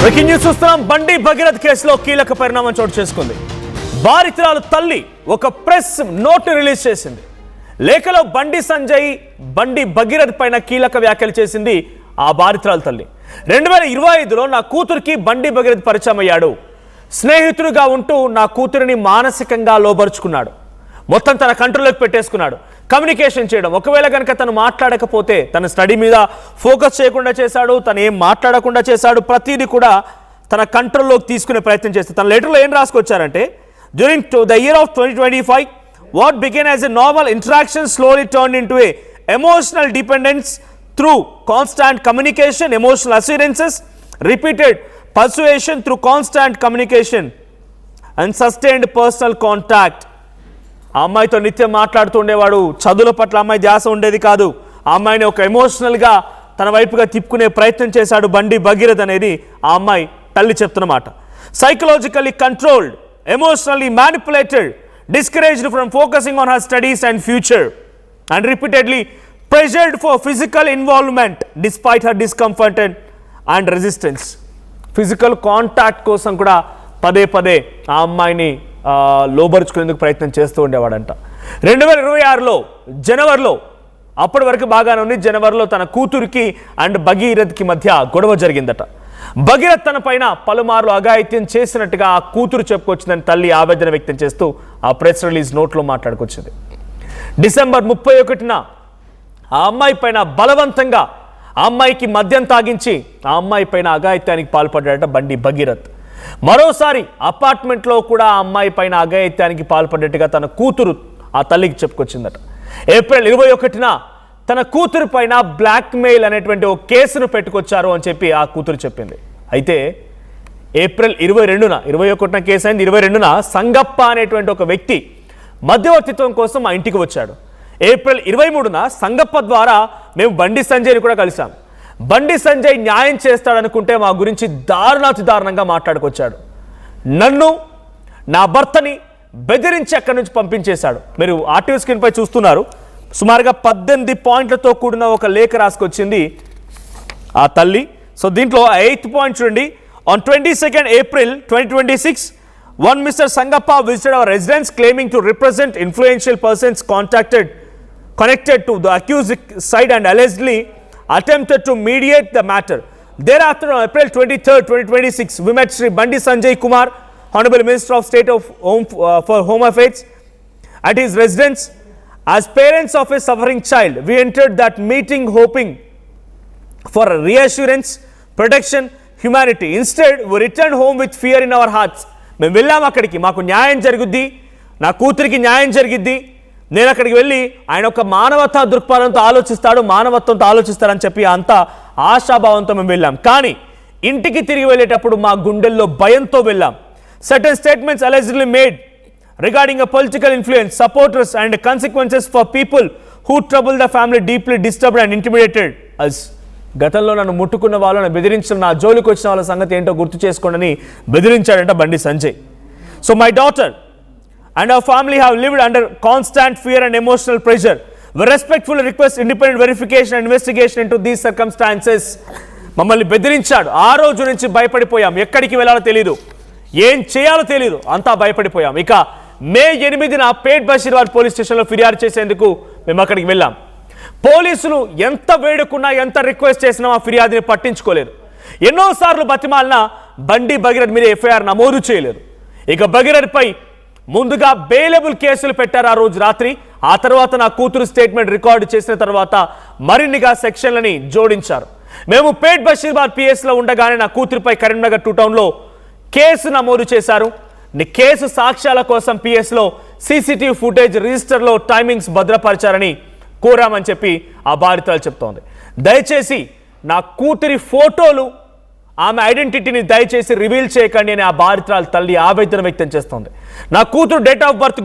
Breaking news చూస్తున్నాం. బండి భగీరథ్ కేసులో కీలక పరిణామం చోటు చేసుకుంది. బాధితురాలు తల్లి ఒక ప్రెస్ నోట్ రిలీజ్ చేసింది. లేఖలో బండి సంజయ్ బండి భగీరథ్ పైన కీలక వ్యాఖ్యలు చేసింది ఆ బాధితురాలు తల్లి. 2025లో నా కూతురికి బండి భగీరథ్ పరిచయం అయ్యాడు. స్నేహితుడిగా ఉంటూ నా కూతురిని మానసికంగా లోబరుచుకున్నాడు. మొత్తం తన కంట్రోల్లోకి పెట్టేసుకున్నాడు. కమ్యూనికేషన్ చేయడం, ఒకవేళ కనుక తను మాట్లాడకపోతే తన స్టడీ మీద ఫోకస్ చేయకుండా చేశాడు, తను ఏం మాట్లాడకుండా చేశాడు. ప్రతిదీ కూడా తన కంట్రోల్లోకి తీసుకునే ప్రయత్నం చేస్తే తన లెటర్లో ఏం రాసుకొచ్చారంటే, during the year of 2025 what began as a normal interaction slowly turned into a emotional dependence through constant communication, emotional assurances, repeated persuasion through constant communication and sustained personal contact. ఆ అమ్మాయితో నిత్యం మాట్లాడుతూ ఉండేవాడు. చదువుల పట్ల అమ్మాయి ధ్యాస ఉండేది కాదు. ఆ అమ్మాయిని ఒక ఎమోషనల్గా తన వైపుగా తిప్పుకునే ప్రయత్నం చేశాడు బండి భగీరథ్ అనేది ఆ అమ్మాయి తల్లి చెప్తున్నమాట. Psychologically controlled, emotionally manipulated, discouraged from focusing on her studies and future, and repeatedly pressured for physical involvement despite her discomfort and resistance. Physical contact కోసం కూడా పదే పదే ఆ అమ్మాయిని లోబరుచుకునేందుకు ప్రయత్నం చేస్తూ ఉండేవాడంట. 2026లో జనవరిలో, అప్పటి వరకు బాగానే ఉంది, జనవరిలో తన కూతురికి అండ్ భగీరథ్కి మధ్య గొడవ జరిగిందట. భగీరథ్ తన పైన పలుమార్లు అఘాయిత్యం చేసినట్టుగా ఆ కూతురు చెప్పుకొచ్చిందని తల్లి ఆవేదన వ్యక్తం చేస్తూ ఆ ప్రెస్ రిలీజ్ నోట్లో మాట్లాడుకొచ్చింది. డిసెంబర్ 31న ఆ అమ్మాయి పైన బలవంతంగా ఆ అమ్మాయికి మద్యం తాగించి ఆ అమ్మాయి పైన అఘాయిత్యానికి పాల్పడ్డాడట బండి భగీరథ్. మరోసారి అపార్ట్మెంట్లో కూడా ఆ అమ్మాయి పైన అఘాయిత్యానికి పాల్పడ్డట్టుగా తన కూతురు ఆ తల్లికి చెప్పుకొచ్చిందట. ఏప్రిల్ 21న తన కూతురు పైన బ్లాక్మెయిల్ అనేటువంటి ఒక కేసును పెట్టుకొచ్చారు అని చెప్పి ఆ కూతురు చెప్పింది. అయితే ఏప్రిల్ 21న కేసు అయింది. 22న సంగప్ప అనేటువంటి ఒక వ్యక్తి మధ్యవర్తిత్వం కోసం మా ఇంటికి వచ్చాడు. ఏప్రిల్ 23న సంగప్ప ద్వారా మేము బండి సంజయ్ని కూడా కలిసాం. బండి సంజయ్ న్యాయం చేస్తాడనుకుంటే మా గురించి దారుణాతి దారుణంగా మాట్లాడుకొచ్చాడు. నన్ను, నా భర్తని బెదిరించి అక్కడి నుంచి పంపించేశాడు. మీరు ఆర్టీవీ స్క్రీన్ పై చూస్తున్నారు. సుమారుగా 18 పాయింట్లతో కూడిన ఒక లేఖ రాసుకొచ్చింది ఆ తల్లి. సో దీంట్లో 8th పాయింట్ చూడండి. On 22nd April 2026, one Mr. Sangappa visited our residence claiming to represent influential persons connected to the accused side and allegedly attempted to mediate the matter. Thereafter, on April 23rd, 2026, we met Sri Bandi Sanjay Kumar, Honorable Minister of State of for Home Affairs, at his residence. As parents of a suffering child, we entered that meeting hoping for reassurance, protection, humanity. Instead, we returned home with fear in our hearts. మేము వెళ్ళాము అక్కడికి, మాకు న్యాయం జరుగుద్ది, నా కూతురికి న్యాయం జరిగిద్ది, నేను అక్కడికి వెళ్ళి ఆయన ఒక మానవతా దృక్పథంతో ఆలోచిస్తాడు, మానవత్వంతో ఆలోచిస్తాడని చెప్పి అంత ఆశాభావంతో మేము వెళ్ళాం. కానీ ఇంటికి తిరిగి వెళ్ళేటప్పుడు మా గుండెల్లో భయంతో వెళ్ళాం. Certain statements allegedly made regarding a political influence, supporters and consequences for people who trouble the family deeply disturbed and intimidated us. గతంలో నన్ను ముట్టుకున్న వాళ్ళని బెదిరించిన, నా జోలికి వచ్చిన వాళ్ళ సంగతి ఏంటో గుర్తు చేసుకోండి బెదిరించాడంట Bandi Sanjay. So my daughter and our family have lived under constant fear and emotional pressure. We respectfully request independent verification and investigation into these circumstances. మమ్మల్ని బెదిరించాడు. ఆ రోజు నుంచి భయపడిపోయాం. ఎక్కడికి వెళ్ళాలో తెలియదు, ఏం చేయాలో తెలియదు, అంతా భయపడిపోయాం. ఇక మే 8న పేట్ బషీర్బాద్ పోలీస్ స్టేషన్లో ఫిర్యాదు చేసేందుకు మేము అక్కడికి వెళ్ళాం. పోలీసులు ఎంత వేడుకున్నా, ఎంత రిక్వెస్ట్ చేసినా ఆ ఫిర్యాదుని పట్టించుకోలేదు. ఎన్నోసార్లు బతిమాలినా బండి భగీరథ్ మీద ఎఫ్ఐఆర్ నమోదు చేయలేదు. ఇక భగీరథ్పై ముందుగా బెయిలబుల్ కేసులు పెట్టారు ఆ రోజు రాత్రి. ఆ తర్వాత నా కూతురు స్టేట్మెంట్ రికార్డు చేసిన తర్వాత మరిన్నిగా సెక్షన్లని జోడించారు. మేము పేట్ బషీర్బాద్ పిఎస్లో ఉండగానే నా కూతురుపై కరీంనగర్ 2 టౌన్లో కేసు నమోదు చేశారు. కేసు సాక్ష్యాల కోసం పిఎస్లో సీసీటీవీ ఫుటేజ్ రిజిస్టర్లో టైమింగ్స్ భద్రపరిచారని కోరామని చెప్పి ఆ బాధితురాలు చెప్తోంది. దయచేసి నా కూతురి ఫోటోలు, ఆమె ఐడెంటిటీని దయచేసి రివీల్ చేయకండి అని ఆ బాధితురాలు తల్లి ఆవేదన వ్యక్తం చేస్తోంది. నా కూతురు డేట్ ఆఫ్ బర్త్